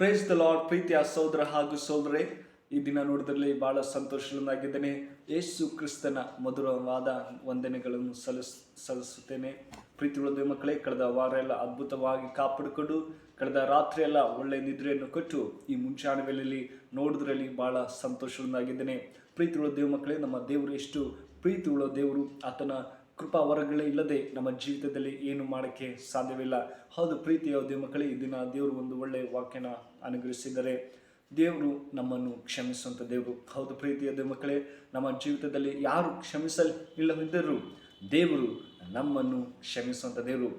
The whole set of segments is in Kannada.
Praise the lord. ಪ್ರೀತಿಯ ಸಹೋದರ ಹಾಗೂ ಸಹೋದರೇ, ಈ ದಿನ ನೋಡಿದ್ರಲ್ಲಿ ಬಹಳ ಸಂತೋಷವಾಗಿದ್ದೇನೆ. ಯೇಸು ಕ್ರಿಸ್ತನ ಮಧುರವಾದ ವಂದನೆಗಳನ್ನು ಸಲ್ಲಿಸುತ್ತೇನೆ. ಪ್ರೀತಿಯುಳ್ಳ ಮಕ್ಕಳೇ, ಕಳೆದ ವಾರ ಎಲ್ಲ ಅದ್ಭುತವಾಗಿ ಕಾಪಾಡಿಕೊಂಡು ಕಳೆದ ರಾತ್ರಿ ಎಲ್ಲ ಒಳ್ಳೆ ನಿದ್ರೆಯನ್ನು ಕೊಟ್ಟು ಈ ಮುಂಚಾಣ ವೇಳೆಯಲ್ಲಿ ನೋಡಿದ್ರಲ್ಲಿ ಬಹಳ ಸಂತೋಷವಾಗಿದ್ದೇನೆ. ಪ್ರೀತಿಯುಳ್ಳ ಮಕ್ಕಳೇ, ನಮ್ಮ ದೇವರು ಎಷ್ಟು ಪ್ರೀತಿಯುಳ್ಳ ದೇವರು. ಆತನ ಕೃಪಾ ವರಗಳೇ ಇಲ್ಲದೆ ನಮ್ಮ ಜೀವಿತದಲ್ಲಿ ಏನು ಮಾಡೋಕ್ಕೆ ಸಾಧ್ಯವಿಲ್ಲ. ಹೌದು ಪ್ರೀತಿಯ ಮಕ್ಕಳೇ, ಈ ದಿನ ದೇವರು ಒಂದು ಒಳ್ಳೆಯ ವಾಕ್ಯನ ಅನುಗ್ರಹಿಸಿದ್ದಾರೆ. ದೇವರು ನಮ್ಮನ್ನು ಕ್ಷಮಿಸುವಂಥ ದೇವರು. ಹೌದು ಪ್ರೀತಿಯ ಮಕ್ಕಳೇ, ನಮ್ಮ ಜೀವಿತದಲ್ಲಿ ಯಾರು ಕ್ಷಮಿಸಲಿಲ್ಲದಿದ್ದರೂ ದೇವರು ನಮ್ಮನ್ನು ಕ್ಷಮಿಸುವಂಥ ದೇವರು.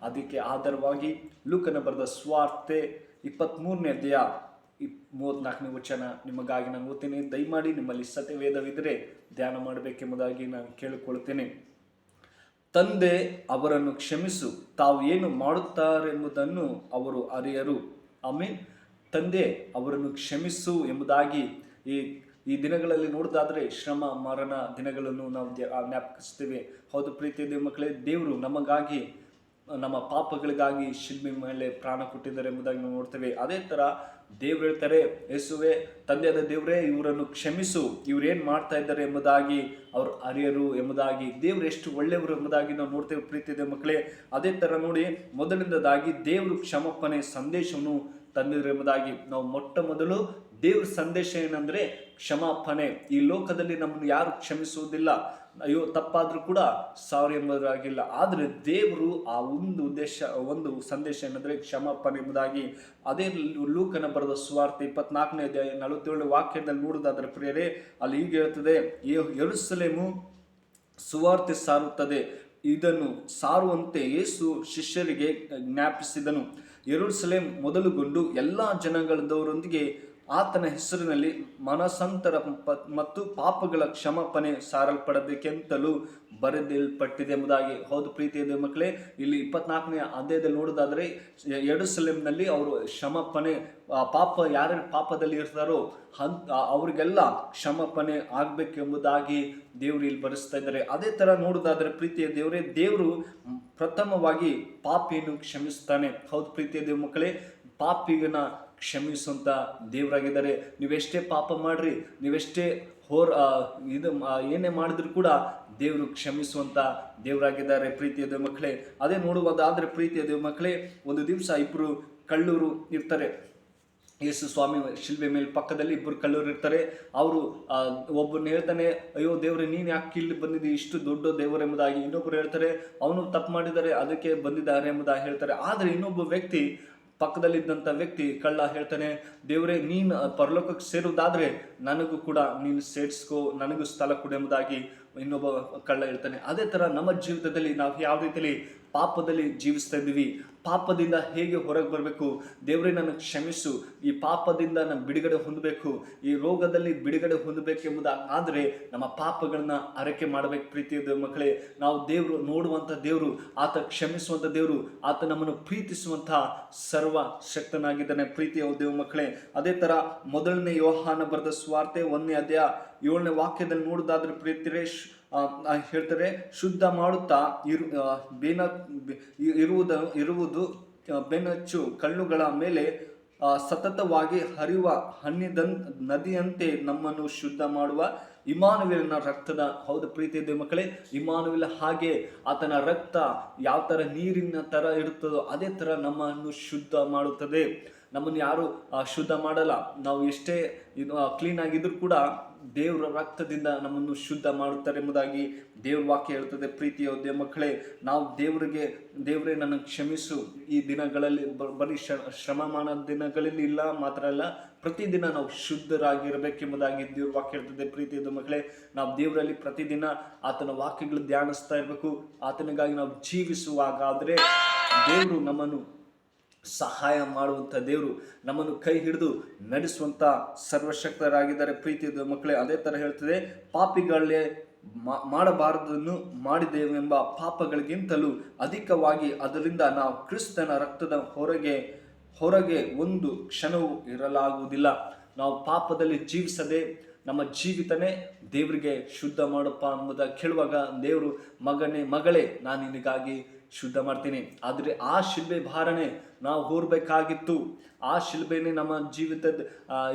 ಅದಕ್ಕೆ ಆಧಾರವಾಗಿ ಲೂಕನ ಬರೆದ ಸುವಾರ್ತೆ 23ನೇ ಅಧ್ಯಾಯ 34ನೇ ವಚನ ನಿಮಗಾಗಿ ನಾನು ಓದ್ತೇನೆ. ದಯಮಾಡಿ ನಿಮ್ಮಲ್ಲಿ ಸತ್ಯವೇದವಿದ್ದರೆ ಧ್ಯಾನ ಮಾಡಬೇಕೆಂಬುದಾಗಿ ನಾನು ಕೇಳಿಕೊಳ್ಳುತ್ತೇನೆ. ತಂದೆ ಅವರನ್ನು ಕ್ಷಮಿಸು, ತಾವು ಏನು ಮಾಡುತ್ತಾರೆಂಬುದನ್ನು ಅವರು ಅರಿಯರು. ಆಮೇನ್. ತಂದೆ ಅವರನ್ನು ಕ್ಷಮಿಸು ಎಂಬುದಾಗಿ ಈ ದಿನಗಳಲ್ಲಿ ನೋಡೋದಾದ್ರೆ ಶ್ರಮ ಮರಣ ದಿನಗಳನ್ನು ನಾವು ಜ್ಞಾಪಿಸ್ತೇವೆ. ಹೌದು ಪ್ರೀತಿಯ ಮಕ್ಕಳೇ, ದೇವರು ನಮಗಾಗಿ ನಮ್ಮ ಪಾಪಗಳಿಗಾಗಿ ಶಿಲ್ಬೆ ಮೇಲೆ ಪ್ರಾಣ ಕೊಟ್ಟಿದ್ದಾರೆ ಎಂಬುದಾಗಿ ನಾವು ನೋಡ್ತೇವೆ. ಅದೇ ಥರ ದೇವ್ರು ಹೇಳ್ತಾರೆ, ಯೇಸುವೆ ತಂದೆಯಾದ ದೇವರೇ ಇವರನ್ನು ಕ್ಷಮಿಸು, ಇವ್ರೇನು ಮಾಡ್ತಾ ಇದ್ದಾರೆ ಎಂಬುದಾಗಿ ಅವ್ರು ಅರಿಯರು ಎಂಬುದಾಗಿ. ದೇವ್ರು ಎಷ್ಟು ಒಳ್ಳೆಯವರು ಎಂಬುದಾಗಿ ನಾವು ನೋಡ್ತೇವೆ ಪ್ರೀತಿಯ ಮಕ್ಕಳೇ. ಅದೇ ಥರ ನೋಡಿ, ಮೊದಲನೇದಾಗಿ ದೇವರು ಕ್ಷಮಾಪಣೆ ಸಂದೇಶವನ್ನು ತಂದಿದ್ರು ಎಂಬುದಾಗಿ ನಾವು ಮೊಟ್ಟ ಮೊದಲು ದೇವ್ರ ಸಂದೇಶ ಏನಂದ್ರೆ ಕ್ಷಮಾಪಣೆ. ಈ ಲೋಕದಲ್ಲಿ ನಮ್ಮನ್ನು ಯಾರು ಕ್ಷಮಿಸುವುದಿಲ್ಲ, ಅಯ್ಯೋ ತಪ್ಪಾದ್ರೂ ಕೂಡ ಸಾರಿ ಎಂಬುದಾಗಿಲ್ಲ. ಆದರೆ ದೇವರು ಆ ಒಂದು ಸಂದೇಶ ಏನಂದ್ರೆ ಕ್ಷಮಾಪಣೆ ಎಂಬುದಾಗಿ. ಅದೇ ಲೂಕನ ಬರೆದ ಸುವಾರ್ತೆ 24ನೇ ಅಧ್ಯಾಯ 47ನೇ ವಾಕ್ಯದಲ್ಲಿ ನೋಡುವುದಾದ್ರೆ ಪ್ರಿಯರೇ, ಅಲ್ಲಿ ಹೀಗೆ ಹೇಳ್ತದೆ, ಯೆರೂಸಲೇಮು ಸುವಾರ್ತೆ ಸಾರುತ್ತದೆ, ಇದನ್ನು ಸಾರುವಂತೆ ಯೇಸು ಶಿಷ್ಯರಿಗೆ ಜ್ಞಾಪಿಸಿದನು. ಯೆರೂಸಲೇಮ್ ಮೊದಲುಗೊಂಡು ಎಲ್ಲ ಜನಾಂಗದವರೊಂದಿಗೆ ಆತನ ಹೆಸರಿನಲ್ಲಿ ಮನಸಾಂತರ ಮತ್ತು ಪಾಪಗಳ ಕ್ಷಮಾಪಣೆ ಸಾರಲ್ಪಡಬೇಕೆಂತಲೂ ಬರೆದಿಲ್ಪಟ್ಟಿದೆ ಎಂಬುದಾಗಿ. ಹೌದು ಪ್ರೀತಿಯ ಮಕ್ಕಳೇ, ಇಲ್ಲಿ 24ನೇ ಅಧ್ಯಾಯದಲ್ಲಿ ನೋಡೋದಾದ್ರೆ ಯೆರೂಸಲೇಮ್ನಲ್ಲಿ ಅವರು ಕ್ಷಮಾಪಣೆ, ಪಾಪ ಯಾರ್ಯಾರು ಪಾಪದಲ್ಲಿ ಇರ್ತಾರೋ ಅವ್ರಿಗೆಲ್ಲ ಕ್ಷಮಾಪಣೆ ಆಗ್ಬೇಕೆಂಬುದಾಗಿ ದೇವರು ಇಲ್ಲಿ ಬರೆಸ್ತಾ ಇದ್ದಾರೆ. ಅದೇ ತರ ನೋಡೋದಾದ್ರೆ ಪ್ರೀತಿಯ ದೇವರೇ, ದೇವರು ಪ್ರಥಮವಾಗಿ ಪಾಪಿಯನ್ನು ಕ್ಷಮಿಸ್ತಾನೆ. ಹೌದು ಪ್ರೀತಿಯ ಮಕ್ಕಳೇ, ಪಾಪಿಗನ ಕ್ಷಮಿಸುವಂತ ದೇವರಾಗಿದ್ದಾರೆ. ನೀವೆಷ್ಟೇ ಪಾಪ ಮಾಡ್ರಿ, ನೀವೆಷ್ಟೇ ಏನೇ ಮಾಡಿದ್ರು ಕೂಡ ದೇವರು ಕ್ಷಮಿಸುವಂತ ದೇವರಾಗಿದ್ದಾರೆ ಪ್ರೀತಿಯ ಮಕ್ಕಳೇ. ಅದೇ ನೋಡುವುದಾದ್ರೆ ಪ್ರೀತಿಯ ಮಕ್ಕಳೇ, ಒಂದು ದಿವಸ ಇಬ್ಬರು ಕಳ್ಳರು ಇರ್ತಾರೆ. ಯೇಸು ಸ್ವಾಮಿ ಶಿಲ್ಬೆ ಮೇಲೆ ಪಕ್ಕದಲ್ಲಿ ಇಬ್ಬರು ಕಳ್ಳರು ಇರ್ತಾರೆ. ಅವರು ಒಬ್ಬನು ಹೇಳ್ತಾನೆ, ಅಯ್ಯೋ ದೇವ್ರೆ ನೀನು ಯಾಕೆ ಇಲ್ಲಿ ಬಂದಿದ್ದೀ, ಇಷ್ಟು ದೊಡ್ಡ ದೇವರು ಎಂಬುದಾಗಿ. ಇನ್ನೊಬ್ಬರು ಹೇಳ್ತಾರೆ, ಅವನು ತಪ್ಪು ಮಾಡಿದ್ದಾರೆ ಅದಕ್ಕೆ ಬಂದಿದ್ದಾರೆ ಎಂಬುದಾಗಿ ಹೇಳ್ತಾರೆ. ಆದರೆ ಇನ್ನೊಬ್ಬ ವ್ಯಕ್ತಿ, ಪಕ್ಕದಲ್ಲಿದ್ದಂಥ ವ್ಯಕ್ತಿ ಕಳ್ಳ ಹೇಳ್ತಾನೆ, ದೇವರೇ ನೀನು ಪರಲೋಕಕ್ಕೆ ಸೇರುವುದಾದ್ರೆ ನನಗೂ ಕೂಡ ನೀನು ಸೇರಿಸ್ಕೋ, ನನಗೂ ಸ್ಥಳ ಕೊಡು ಎಂಬುದಾಗಿ ಇನ್ನೊಬ್ಬ ಕಳ್ಳ ಹೇಳ್ತಾನೆ. ಅದೇ ಥರ ನಮ್ಮ ಜೀವಿತದಲ್ಲಿ ನಾವು ಯಾವ ರೀತಿಯಲ್ಲಿ ಪಾಪದಲ್ಲಿ ಜೀವಿಸ್ತಾ ಇದ್ದೀವಿ, ಪಾಪದಿಂದ ಹೇಗೆ ಹೊರಗೆ ಬರಬೇಕು, ದೇವರೇ ನನ್ನ ಕ್ಷಮಿಸು, ಈ ಪಾಪದಿಂದ ನಾನು ಬಿಡುಗಡೆ ಹೊಂದಬೇಕು, ಈ ರೋಗದಲ್ಲಿ ಬಿಡುಗಡೆ ಹೊಂದಬೇಕೆಂಬುದಾದರೆ ನಮ್ಮ ಪಾಪಗಳನ್ನ ಅರಕೆ ಮಾಡಬೇಕು ಪ್ರೀತಿಯ ಮಕ್ಕಳೇ. ನಾವು ದೇವರು ನೋಡುವಂಥ ದೇವರು, ಆತ ಕ್ಷಮಿಸುವಂಥ ದೇವರು, ಆತ ನಮ್ಮನ್ನು ಪ್ರೀತಿಸುವಂಥ ಸರ್ವ ಶಕ್ತನಾಗಿದ್ದಾನೆ ಪ್ರೀತಿಯ ದೇವ ಮಕ್ಕಳೇ. ಅದೇ ಥರ ಮೊದಲನೇ ಯೋಹಾನ ಬರೆದ ಸುವಾರ್ತೆ 1ನೇ ಅಧ್ಯಾಯ 7ನೇ ವಾಕ್ಯದಲ್ಲಿ ನೋಡುವುದಾದ್ರೆ ಪ್ರೀತಿರೇ ಹೇಳ್ತಾರೆ, ಶುದ್ಧ ಮಾಡುತ್ತಾ ಇರುವುದು ಬೆನ್ನಚ್ಚು ಕಲ್ಲುಗಳ ಮೇಲೆ ಸತತವಾಗಿ ಹರಿಯುವ ನದಿಯಂತೆ ನಮ್ಮನ್ನು ಶುದ್ಧ ಮಾಡುವ ಇಮ್ಮಾನುವೇಲನ ರಕ್ತದ. ಹೌದು ಪ್ರೀತಿಯ ಮಕ್ಕಳೇ, ಇಮ್ಮಾನುವೇಲ ಹಾಗೆ ಆತನ ರಕ್ತ ಯಾವ ಥರ ನೀರಿನ ಥರ ಇರುತ್ತದೋ ಅದೇ ಥರ ನಮ್ಮನ್ನು ಶುದ್ಧ ಮಾಡುತ್ತದೆ. ನಮ್ಮನ್ನು ಯಾರು ಶುದ್ಧ ಮಾಡಲ್ಲ. ನಾವು ಎಷ್ಟೇ ಕ್ಲೀನ್ ಆಗಿದ್ರು ಕೂಡ ದೇವರ ರಕ್ತದಿಂದ ನಮ್ಮನ್ನು ಶುದ್ಧ ಮಾಡುತ್ತಾರೆ ಎಂಬುದಾಗಿ ದೇವ್ರ ವಾಕ್ಯ ಹೇಳ್ತದೆ ಪ್ರೀತಿಯ ಮಕ್ಕಳೇ. ನಾವು ದೇವರೇ ನನ್ನ ಕ್ಷಮಿಸು, ಈ ದಿನಗಳಲ್ಲಿ ಬರೀ ಶ್ರಮಮಾನ ದಿನಗಳಲ್ಲಿ ಇಲ್ಲ ಮಾತ್ರ ಅಲ್ಲ, ಪ್ರತಿದಿನ ನಾವು ಶುದ್ಧರಾಗಿರ್ಬೇಕೆಂಬುದಾಗಿ ದೇವ್ರ ವಾಕ್ಯ ಹೇಳ್ತದೆ ಪ್ರೀತಿಯ ಮಕ್ಕಳೇ. ನಾವು ದೇವರಲ್ಲಿ ಪ್ರತಿದಿನ ಆತನ ವಾಕ್ಯಗಳು ಧ್ಯಾನಿಸ್ತಾ ಇರಬೇಕು. ಆತನಿಗಾಗಿ ನಾವು ಜೀವಿಸುವಾಗಾದರೆ ದೇವರು ನಮ್ಮನ್ನು ಸಹಾಯ ಮಾಡುವಂಥ ದೇವರು, ನಮ್ಮನ್ನು ಕೈ ಹಿಡಿದು ನಡೆಸುವಂಥ ಸರ್ವಶಕ್ತರಾಗಿದ್ದಾರೆ ಪ್ರೀತಿಯ ಮಕ್ಕಳೇ. ಅದೇ ಥರ ಹೇಳ್ತದೆ, ಪಾಪಿಗಳೇ ಮಾಡಬಾರದನ್ನು ಮಾಡಿದ್ದೇವೆಂಬ ಪಾಪಗಳಿಗಿಂತಲೂ ಅಧಿಕವಾಗಿ ಅದರಿಂದ ನಾವು ಕ್ರಿಸ್ತನ ರಕ್ತದ ಹೊರಗೆ ಒಂದು ಕ್ಷಣವೂ ಇರಲಾಗುವುದಿಲ್ಲ. ನಾವು ಪಾಪದಲ್ಲಿ ಜೀವಿಸದೆ ನಮ್ಮ ಜೀವಿತನೇ ದೇವರಿಗೆ ಶುದ್ಧ ಮಾಡಪ್ಪ ಎಂಬುದಾಗಿ ಕೇಳುವಾಗ ದೇವರು, ಮಗನೇ ಮಗಳೇ ನಾನು ನಿನಗಾಗಿ ಶುದ್ಧ ಮಾಡ್ತೀನಿ. ಆದರೆ ಆ ಶಿಲ್ಬೆ ಭಾರನೇ ನಾವು ಹೊರಬೇಕಾಗಿತ್ತು. ಆ ಶಿಲ್ಬೆನೇ ನಮ್ಮ ಜೀವಿತದ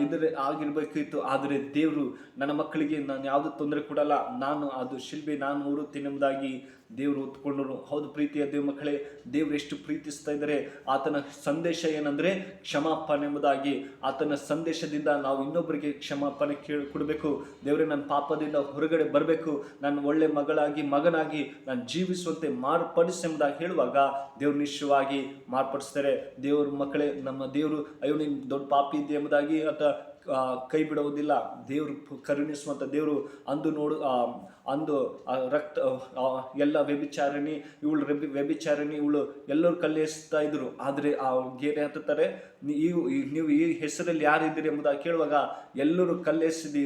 ಇದ್ರ ಆಗಿರ್ಬೇಕಿತ್ತು. ಆದರೆ ದೇವರು ನನ್ನ ಮಕ್ಕಳಿಗೆ ನಾನು ಯಾವುದು ತೊಂದರೆ ಕೊಡಲ್ಲ, ನಾನು ಅದು ಶಿಲ್ಬೆ ನಾನು ಹೊರುತ್ತೇನೆ ಎಂಬುದಾಗಿ ದೇವರು ಹೊತ್ಕೊಂಡರು. ಹೌದು ಪ್ರೀತಿಯ ದೇವ ಮಕ್ಕಳೇ, ದೇವರು ಎಷ್ಟು ಪ್ರೀತಿಸ್ತಾ ಇದ್ದಾರೆ. ಆತನ ಸಂದೇಶ ಏನಂದ್ರೆ ಕ್ಷಮಾಪಣೆ ಎಂಬುದಾಗಿ. ಆತನ ಸಂದೇಶದಿಂದ ನಾವು ಇನ್ನೊಬ್ಬರಿಗೆ ಕ್ಷಮಾಪಣೆ ಕೊಡಬೇಕು. ದೇವರೇ, ನನ್ನ ಪಾಪದಿಂದ ಹೊರಗಡೆ ಬರಬೇಕು, ನಾನು ಒಳ್ಳೆ ಮಗನಾಗಿ ನಾನು ಜೀವಿಸುವಂತೆ ಮಾರ್ಪಡಿಸೆಂಬುದಾಗಿ ಹೇಳುವಾಗ ದೇವ್ರು ನಿಶ್ಚಯವಾಗಿ ಮಾರ್ಪಡಿಸ್ತಾರೆ. ದೇವ್ರ ಮಕ್ಕಳೇ, ನಮ್ಮ ದೇವರು ಅಯ್ಯೋ ನೀನು ದೊಡ್ಡ ಪಾಪಿ ಇದೆ ಎಂಬುದಾಗಿ ಆತ ಕೈ ಬಿಡುವುದಿಲ್ಲ. ದೇವರು ಕರುಣಿಸುವಂಥ ದೇವರು. ಅಂದು ರಕ್ತ ಎಲ್ಲ ವ್ಯಭಿಚಾರಣಿ ಇವಳು ಎಲ್ಲರೂ ಕಲ್ಲೆಸ್ತಾ ಇದ್ರು. ಆದರೆ ಆ ಗೇರೆ ಹತ್ತುತ್ತಾರೆ, ನೀವು ಈ ಹೆಸರಲ್ಲಿ ಯಾರಿದ್ದೀರಿ ಎಂಬುದಾಗಿ ಕೇಳುವಾಗ ಎಲ್ಲರೂ ಕಲ್ಲೆಸೆದಿ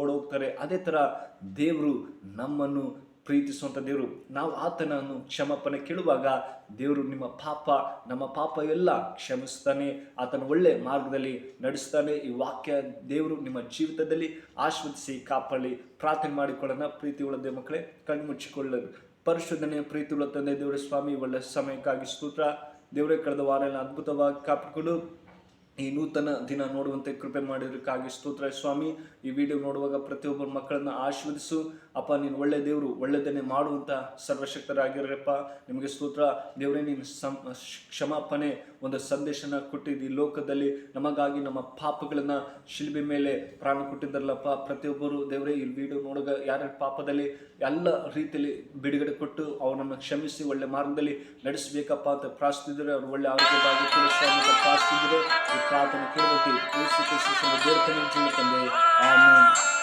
ಓಡೋಗ್ತಾರೆ. ಅದೇ ಥರ ದೇವರು ನಮ್ಮನ್ನು ಪ್ರೀತಿಸುವಂಥ ದೇವರು. ನಾವು ಆತನನ್ನು ಕ್ಷಮಾಪಣೆ ಕೇಳುವಾಗ ದೇವರು ನಮ್ಮ ಪಾಪ ಎಲ್ಲ ಕ್ಷಮಿಸ್ತಾನೆ, ಆತನ ಒಳ್ಳೆ ಮಾರ್ಗದಲ್ಲಿ ನಡೆಸ್ತಾನೆ. ಈ ವಾಕ್ಯ ದೇವರು ನಿಮ್ಮ ಜೀವಿತದಲ್ಲಿ ಆಶೀರ್ವದಿಸಿ ಕಾಪಾಡಿ. ಪ್ರಾರ್ಥನೆ ಮಾಡಿಕೊಳ್ಳೋಣ. ಪ್ರೀತಿ ಉಳ್ಳ ದೇವ ಮಕ್ಕಳೇ, ಕಣ್ಣು ಮುಚ್ಚಿಕೊಳ್ಳಲು. ಪರಿಶುದ್ಧನೆಯ ಪ್ರೀತಿ ಉಳ್ಳ ತಂದೆ ದೇವರ ಸ್ವಾಮಿ, ಒಳ್ಳೆ ಸಮಯಕ್ಕಾಗಿ ಸ್ತೋತ್ರ. ದೇವರೇ, ಕಳೆದ ವಾರ ಎಲ್ಲ ಅದ್ಭುತವಾಗಿ ಕಾಪಾಡಿಕೊಂಡು ಈ ನೂತನ ದಿನ ನೋಡುವಂತೆ ಕೃಪೆ ಮಾಡಿದ್ದಕ್ಕಾಗಿ ಸ್ತೋತ್ರ ಸ್ವಾಮಿ. ಈ ವಿಡಿಯೋ ನೋಡುವಾಗ ಪ್ರತಿಯೊಬ್ಬರ ಮಕ್ಕಳನ್ನ ಆಶೀರ್ವದಿಸು ಅಪ್ಪ. ನೀನು ಒಳ್ಳೆ ದೇವರು, ಒಳ್ಳೆದನ್ನೇ ಮಾಡುವಂಥ ಸರ್ವಶಕ್ತರಾಗಿರಪ್ಪ. ನಿಮಗೆ ಸ್ತೋತ್ರ ದೇವರೇ. ನೀನು ಕ್ಷಮಾಪಣೆ ಒಂದು ಸಂದೇಶನ ಕೊಟ್ಟಿದ್ದು ಈ ಲೋಕದಲ್ಲಿ ನಮಗಾಗಿ, ನಮ್ಮ ಪಾಪಗಳನ್ನು ಶಿಲ್ಬೆ ಮೇಲೆ ಪ್ರಾಣ ಕೊಟ್ಟಿದ್ದಾರಲ್ಲಪ್ಪ. ಪ್ರತಿಯೊಬ್ಬರು ದೇವರೇ ಈ ವಿಡಿಯೋ ನೋಡುವಾಗ ಯಾರ್ಯಾರ ಪಾಪದಲ್ಲಿ ಎಲ್ಲ ರೀತಿಯಲ್ಲಿ ಬಿಡುಗಡೆ ಕೊಟ್ಟು ಅವನನ್ನು ಕ್ಷಮಿಸಿ ಒಳ್ಳೆ ಮಾರ್ಗದಲ್ಲಿ ನಡೆಸಬೇಕಪ್ಪ ಅಂತ ಪ್ರಾರ್ಥಿಸಿದರೆ, ಅವರು ಒಳ್ಳೆ ಆರೋಗ್ಯವಾಗಿ ಪ್ರಾರ್ಥಿಸಿದರೆ ಈ ಪ್ರಾರ್ಥನೆ ಕೇಳಬೇಕು. ಯೇಸು ಕ್ರಿಸ್ತನ ದೇವರ ತಂದೆ, ಆಮೆನ್.